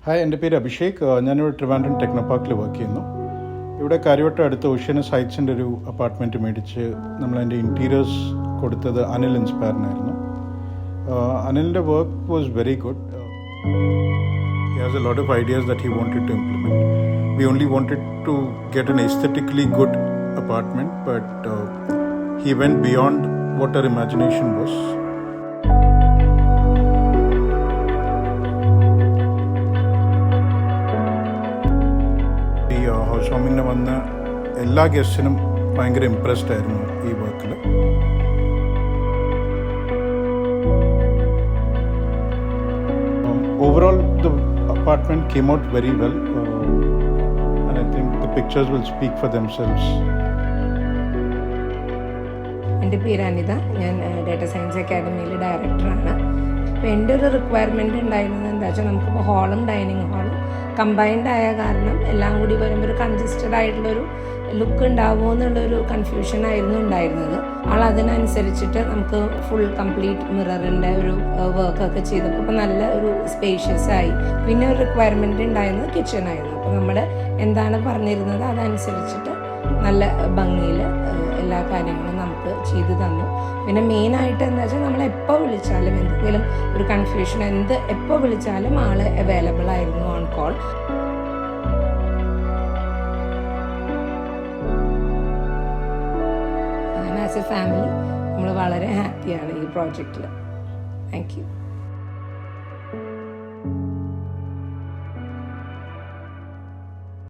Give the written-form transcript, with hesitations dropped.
Hi, എൻ്റെ പേര് അഭിഷേക്. ഞാനിവിടെ ട്രിവാൻഡ്രം ടെക്നോപാർക്കിൽ വർക്ക് ചെയ്യുന്നു. ഇവിടെ കാര്യവട്ടം അടുത്ത് ഓഷ്യനസ് ഹൈറ്റ്സിൻ്റെ ഒരു അപ്പാർട്ട്മെൻറ്റ് മേടിച്ച് നമ്മളതിൻ്റെ ഇൻറ്റീരിയേഴ്സ് കൊടുത്തത് അനിൽ ഇൻസ്പയറിനായിരുന്നു. അനിലിൻ്റെ work was very good. He has a lot of ideas that he wanted to implement. We only wanted to get an aesthetically good apartment, but he went beyond what our imagination was. ഈ house വാമിങ്ങിന് വന്ന എല്ലാ ഗസ്റ്റിനും ഭയങ്കര impressed ആയിരുന്നു ഈ വർക്കിൽ. Overall, the apartment came out very well, and I think the pictures will speak for themselves. എൻ്റെ പേര് അനിത. ഞാൻ ഡാറ്റ സയൻസ് അക്കാഡമിയിലെ ഡയറക്ടറാണ്. അപ്പോൾ എൻ്റെ ഒരു റിക്വയർമെൻറ്റ് ഉണ്ടായിരുന്നത് എന്താ വെച്ചാൽ നമുക്കിപ്പോൾ ഹാളും ഡൈനിങ് ഹാളും കമ്പൈൻഡ് ആയ കാരണം എല്ലാം കൂടി വരുമ്പോൾ ഒരു കൺജസ്റ്റഡ് ആയിട്ടുള്ളൊരു ലുക്ക് ഉണ്ടാവുമോ എന്നുള്ളൊരു കൺഫ്യൂഷനായിരുന്നു ഉണ്ടായിരുന്നത്. അതിനനുസരിച്ചിട്ട് നമുക്ക് ഫുൾ കംപ്ലീറ്റ് മിററിൻ്റെ ഒരു വർക്കൊക്കെ ചെയ്തപ്പോൾ ഇപ്പോൾ നല്ല ഒരു സ്പേഷ്യസ് ആയി. പിന്നെ ഒരു റിക്വയർമെൻറ്റ് ഉണ്ടായിരുന്നത് കിച്ചണായിരുന്നു. അപ്പോൾ നമ്മൾ എന്താണ് പറഞ്ഞിരുന്നത് അതനുസരിച്ചിട്ട് നല്ല ഭംഗിയിൽ എല്ലാ കാര്യങ്ങളും നമുക്ക് ചെയ്തു തന്നു. പിന്നെ മെയിനായിട്ട് എന്താ വെച്ചാൽ നമ്മൾ എപ്പോൾ വിളിച്ചാലും എന്തെങ്കിലും ഒരു കൺഫ്യൂഷൻ എപ്പോൾ വിളിച്ചാലും ആൾ അവൈലബിൾ ആയിരുന്നു on call. As A family നമ്മൾ വളരെ ഹാപ്പിയാണ് ഈ പ്രോജക്റ്റിൽ. Thank you.